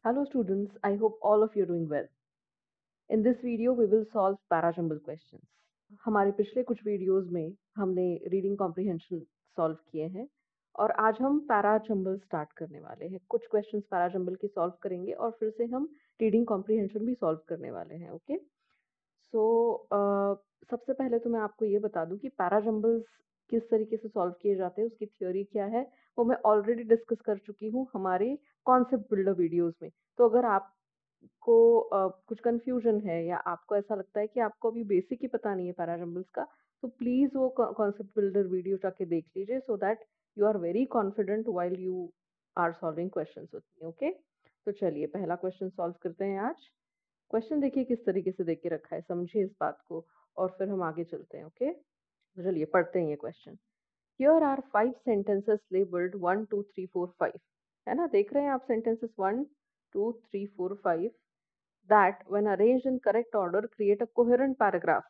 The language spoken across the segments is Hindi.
Hello students, I hope all of you are doing well. In this video, we will solve parajumble questions. हमारे पिछले कुछ वीडियोस में हमने रीडिंग कॉम्प्रिहेंशन सॉल्व किए हैं और आज हम पैराजंबल स्टार्ट करने वाले हैं। कुछ क्वेश्चंस पैराजंबल के सॉल्व करेंगे और फिर से हम रीडिंग कॉम्प्रिहेंशन भी सॉल्व करने वाले हैं। ओके, सो सबसे पहले तो मैं आपको ये बता दूं कि पैराजंबल्स किस तरीके से सॉल्व किए जाते हैं, उसकी थ्योरी क्या है, वो मैं ऑलरेडी डिस्कस कर चुकी हूँ हमारे कॉन्सेप्ट बिल्डर वीडियोस में। तो अगर आपको कुछ कंफ्यूजन है या आपको ऐसा लगता है कि आपको अभी बेसिक ही पता नहीं है पैराजंबल्स का, तो प्लीज वो कॉन्सेप्ट बिल्डर वीडियो जाके देख लीजिए so that you are very confident while you are solving questions with me. Okay, तो चलिए पहला क्वेश्चन सॉल्व करते हैं आज। क्वेश्चन देखिए किस तरीके से देख के रखा है, समझिए इस बात को और फिर हम आगे चलते हैं। ओके, तो चलिए पढ़ते हैं ये question. Here are 5 sentences labeled 1 2 3 4 5। है ना, देख रहे हैं आप sentences 1 2 3 4 5 that when arranged in correct order create a coherent paragraph।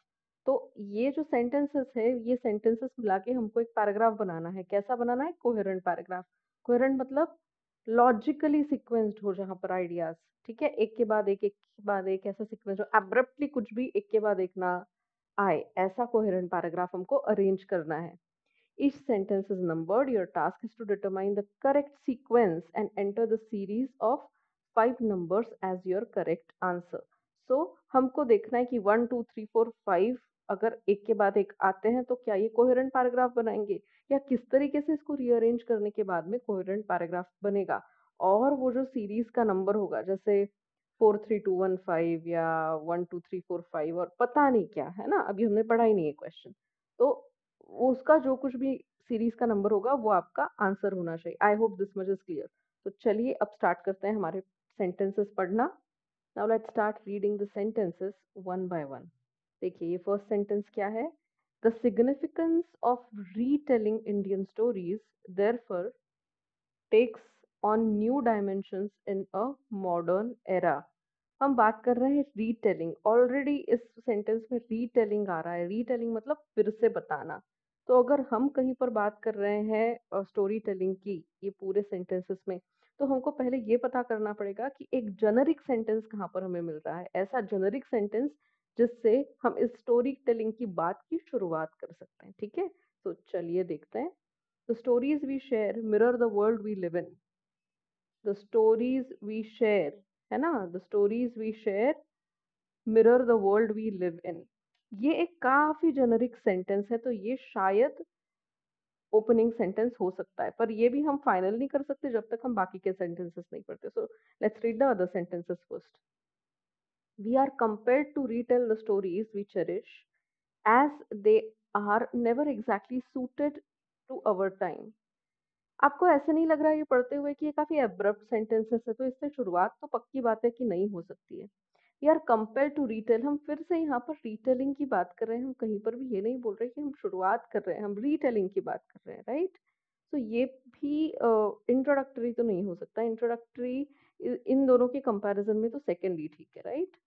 तो ये जो सेंटेंसेस है, ये सेंटेंसेस मिला के हमको एक पैराग्राफ बनाना है। कैसा बनाना है? Coherent paragraph. कोहेरेंट मतलब लॉजिकली सीक्वेंस्ड हो जहां पर आइडियाज, ठीक है, एक के बाद एक के बाद एक, ऐसा सीक्वेंस हो, एब्रप्टली कुछ भी एक के बाद एक ना आए, ऐसा कोहेरेंट पैराग्राफ हमको अरेंज करना है। Each sentence is numbered. Your task is to determine the correct sequence and enter the series of 5 numbers as your correct answer. So हमको देखना है कि 1 2 3 4 5 अगर एक के बाद एक आते हैं तो क्या ये कोहेरेंट पैराग्राफ बनाएंगे या किस तरीके से इसको रीअरेंज करने के बाद में कोहेरेंट पैराग्राफ बनेगा। और वो जो सीरीज का नंबर होगा, जैसे 4 3 2 1 5 या 1 2 3 4 5 और पता नहीं क्या है ना, अभी हमने पढ़ा ही नहीं है क्वेश्चन, तो उसका जो कुछ भी सीरीज का नंबर होगा वो आपका आंसर होना चाहिए। I hope this much is clear. तो चलिए अब स्टार्ट करते हैं हमारे सेंटेंसेस पढ़ना। Now let's start reading the sentences one by one. देखिए ये फर्स्ट सेंटेंस क्या है? The significance of retelling Indian stories therefore takes on new dimensions in a modern era. हम बात कर रहे हैं रीटेलिंग। ऑलरेडी इस सेंटेंस में रीटेलिंग आ रहा है। रीटेलिंग मतलब फिर से बताना। तो अगर हम कहीं पर बात कर रहे हैं स्टोरी टेलिंग की ये पूरे सेंटेंसेस में, तो हमको पहले ये पता करना पड़ेगा कि एक जेनरिक सेंटेंस कहाँ पर हमें मिल रहा है, ऐसा जेनरिक सेंटेंस जिससे हम इस स्टोरी टेलिंग की बात की शुरुआत कर सकते हैं। ठीक है, तो चलिए देखते हैं। The stories we share mirror the world we live in. The stories we share, है ना, the stories we share mirror the world we live in. ये एक काफी जेनरिक सेंटेंस है, तो ये शायद ओपनिंग सेंटेंस हो सकता है, पर ये भी हम फाइनल नहीं कर सकते जब तक हम बाकी के सेंटेंसेस नहीं पढ़ते। So let's read the other sentences first. We are compelled to retell the stories we cherish as they are never exactly suited to our time। आपको ऐसे नहीं लग रहा है ये पढ़ते हुए कि ये काफी एब्रप्ट सेंटेंसेस है, तो इससे शुरुआत तो पक्की बात है कि नहीं हो सकती है। We are compare to retell, हम फिर से यहाँ पर रिटेलिंग की बात कर रहे हैं। हम कहीं पर भी ये नहीं बोल रहे कि हम शुरुआत कर रहे हैं, हम रिटेलिंग की बात कर रहे हैं, राइट। तो ये भी इंट्रोडक्टरी तो नहीं हो सकता। इंट्रोडक्टरी इन दोनों के कंपैरिजन में तो सेकेंड ही ठीक है, राइट।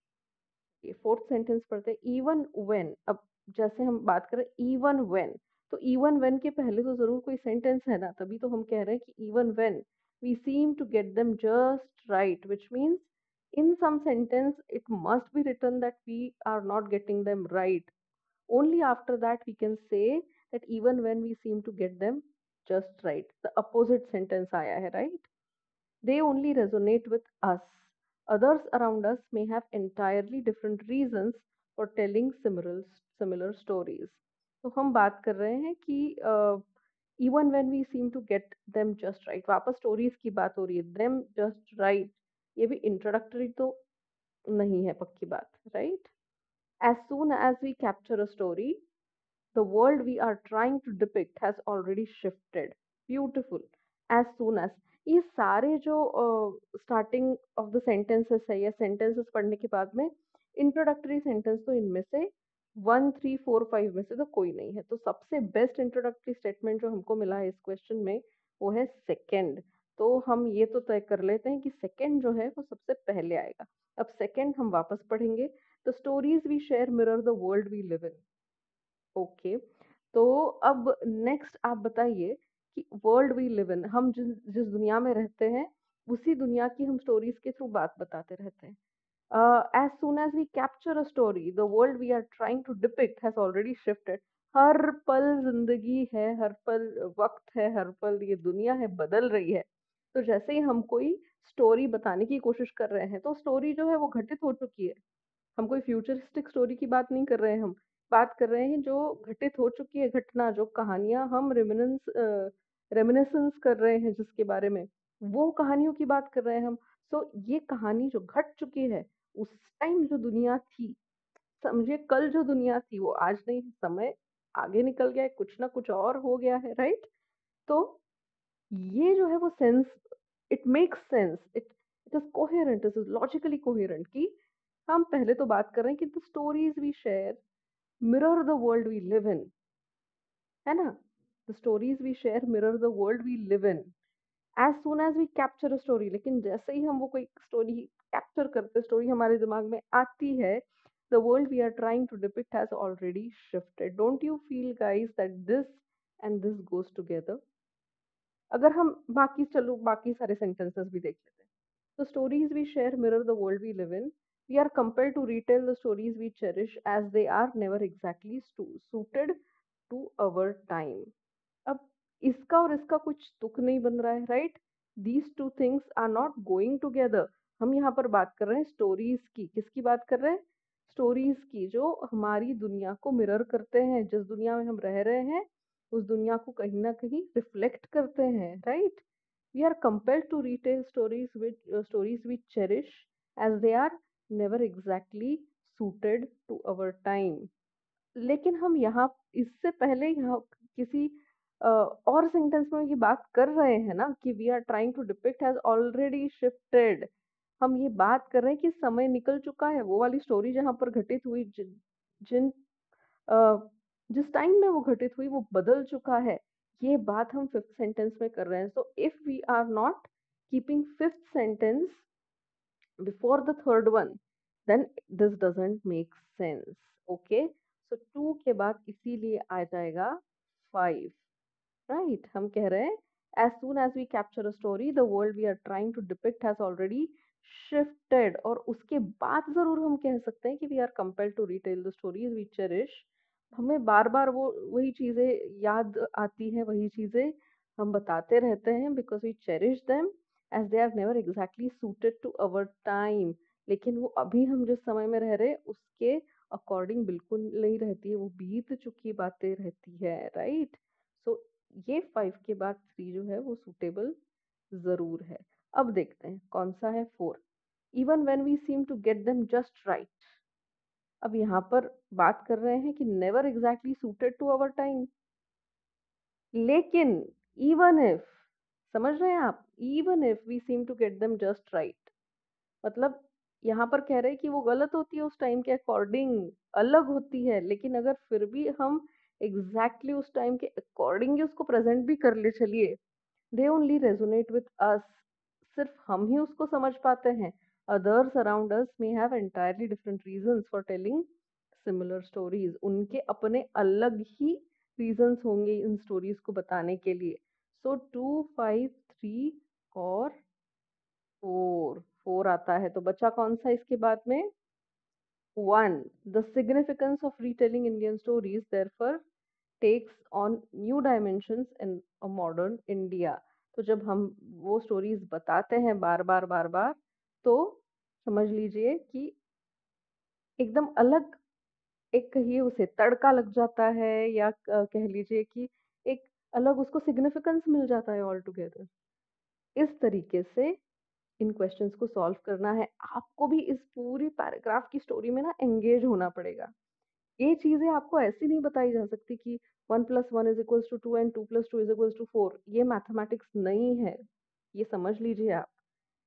ये फोर्थ सेंटेंस पढ़ते हैं। इवन व्हेन, अब जैसे हम बात करें इवन व्हेन, तो इवन व्हेन के पहले तो जरूर कोई सेंटेंस है ना, तभी तो हम कह रहे हैं कि even when we seem to get them just right, which means in some sentence it must be written that we are not getting them right. Only after that we can say that even when we seem to get them just right, the opposite sentence आया है, right? They only resonate with us. Others around us may have entirely different reasons for telling similar stories. तो हम बात कर रहे हैं कि even when we seem to get them just right, वापस स्टोरीज की बात हो रही है। them just right, ये भी इंट्रोडक्टरी तो नहीं है, पक्की बात, right? As soon as we capture a story, the world we are trying to depict has already shifted. Beautiful. As soon as, ये सारे जो स्टार्टिंग ऑफ द सेंटेंसेस है या सेंटेंसेस पढ़ने के बाद में इंट्रोडक्टरी सेंटेंस, तो इनमें से 1 3 4 5 में से तो कोई नहीं है। तो सबसे बेस्ट इंट्रोडक्टरी स्टेटमेंट जो हमको मिला है इस क्वेश्चन में वो है सेकेंड। तो हम ये तो तय कर लेते हैं कि सेकेंड जो है वो सबसे पहले आएगा। अब सेकेंड हम वापस पढ़ेंगे। The stories we share mirror the world we live in. Okay, तो अब नेक्स्ट आप बताइए कि वर्ल्ड वी लिव इन, हम जिस जिस दुनिया में रहते हैं उसी दुनिया की हम स्टोरीज के थ्रू बात बताते रहते हैं। As soon as we capture a story, the world we are trying to depict has already shifted. हर पल जिंदगी है, हर पल वक्त है, हर पल ये दुनिया है, बदल रही है। तो जैसे ही हम कोई स्टोरी बताने की कोशिश कर रहे हैं, तो स्टोरी जो है वो घटित हो चुकी है। हम कोई फ्यूचरिस्टिक स्टोरी की बात नहीं कर रहे हैं, हम बात कर रहे हैं जो घटित हो चुकी है घटना, जो कहानियां हम रेमिनिसेंस कर रहे हैं जिसके बारे में, वो कहानियों की बात कर रहे हैं हम। सो ये कहानी जो घट चुकी है, उस टाइम जो दुनिया थी, समझिए कल जो दुनिया थी वो आज नहीं है, समय आगे निकल गया है, कुछ ना कुछ और हो गया है, राइट? तो ये जो है वो sense, it makes sense, it is coherent, it is logically coherent कि हम पहले तो बात कर रहे हैं कि the stories we share mirror the world we live in, है ना? The stories we share mirror the world we live in as soon as we capture a story. लेकिन जैसे ही हम वो कोई स्टोरी कैप्चर करते, स्टोरी हमारे दिमाग में आती है, the world we are trying to depict has already shifted. Don't you feel guys that this and this goes together? अगर हम बाकी, चलो बाकी सारे सेंटेंसेस भी देख लेते हैं। The stories we share mirror the world we live in. We are compelled to retell the stories we cherish as they are never exactly suited to our time. अब इसका और इसका कुछ तुक नहीं बन रहा है, right? These two things are not going together. हम यहाँ पर बात कर रहे हैं स्टोरीज की। किसकी बात कर रहे हैं? स्टोरीज की, जो हमारी दुनिया को मिरर करते हैं, जिस दुनिया में हम रह रहे हैं उस दुनिया को कहीं ना कहीं रिफ्लेक्ट करते हैं, right? We are compelled to retell stories we cherish as they are never exactly suited to our time. लेकिन हम यहाँ इससे पहले यहाँ किसी और सेंटेंस में ये बात कर रहे हैं ना कि we are trying to depict has already shifted. हम ये बात कर रहे हैं कि समय निकल चुका है, वो वाली स्टोरी जहाँ पर घटित हुई, जिन अ, जिस टाइम में वो घटित हुई वो बदल चुका है। ये बात हम फिफ्थ सेंटेंस में कर रहे हैं। So if we are not keeping fifth sentence before the third one, then this doesn't make sense. Okay, so 2 के बाद इसीलिए आ जाएगा 5, right? हम कह रहे हैं as soon as we capture a story, the world we are trying to depict has already shifted। और उसके बाद जरूर हम कह सकते हैं कि we are compelled to retell the stories we cherish। हमें बार बार वो वही चीजें याद आती हैं, वही चीजें हम बताते रहते हैं because we cherish them as they are never exactly suited to our time। लेकिन वो अभी हम जिस समय में रह रहे हैं उसके अकॉर्डिंग बिल्कुल नहीं रहती है, वो बीत चुकी बातें रहती है, राइट? सो ये 5 के बाद 3 जो है वो सुटेबल जरूर है। अब देखते हैं कौन सा है 4। Even when we seem to get them just right. अब यहाँ पर बात कर रहे हैं कि never exactly suited to our time, लेकिन इवन इफ, समझ रहे हैं आप? Even if we seem to get them just right, मतलब यहाँ पर कह रहे हैं कि वो गलत होती है उस टाइम के अकॉर्डिंग, अलग होती है, लेकिन अगर फिर भी हम एग्जैक्टली उस टाइम के अकॉर्डिंग ही उसको प्रेजेंट भी कर ले चलिए, they only resonate with us, सिर्फ हम ही उसको समझ पाते हैं। Others around us may have entirely different reasons for telling similar stories. उनके अपने अलग ही रीजंस होंगे इन स्टोरीज को बताने के लिए। सो 2, 5, 3 और 4, 4 आता है, तो बचा कौन सा इसके बाद में? 1। The significance of retelling Indian stories therefore takes on new dimensions in a modern India। तो जब हम वो स्टोरीज बताते हैं बार बार बार बार, तो समझ लीजिए कि एकदम अलग, एक कहिए उसे तड़का लग जाता है, या कह लीजिए कि एक अलग उसको सिग्निफिकेंस मिल जाता है ऑल टुगेदर। इस तरीके से इन क्वेश्चंस को सॉल्व करना है। आपको भी इस पूरी पैराग्राफ की स्टोरी में ना एंगेज होना पड़ेगा। ये चीजें आपको ऐसी नहीं बताई जा सकती कि 1+1 is equals to 2 and 2+2 is equals to 4। ये मैथमेटिक्स नहीं है, ये समझ लीजिए आप।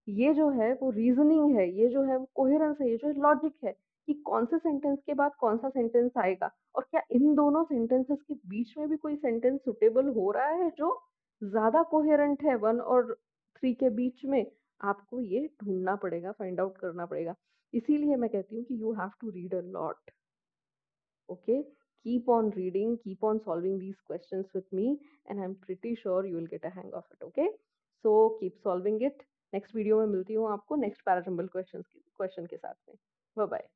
ये जो है वो रीजनिंग है, ये जो है वो कोहेरेंस है, ये जो है लॉजिक है कि कौन से सेंटेंस के बाद कौन सा सेंटेंस आएगा, और क्या इन दोनों सेंटेंसेस के बीच में भी कोई सेंटेंस सुटेबल हो रहा है जो ज्यादा कोहेरेंट है 1 और 3 के बीच में। आपको ये ढूंढना पड़ेगा, फाइंड आउट करना पड़ेगा। इसीलिए मैं कहती हूँ कि you have to read a lot. Okay, keep on reading, keep on solving these questions with me, and I'm pretty sure you will get a hang of it. Okay, so keep solving it. Next video में मिलती हूँ आपको नेक्स्ट पैराजंबल क्वेश्चन के साथ में। Bye bye.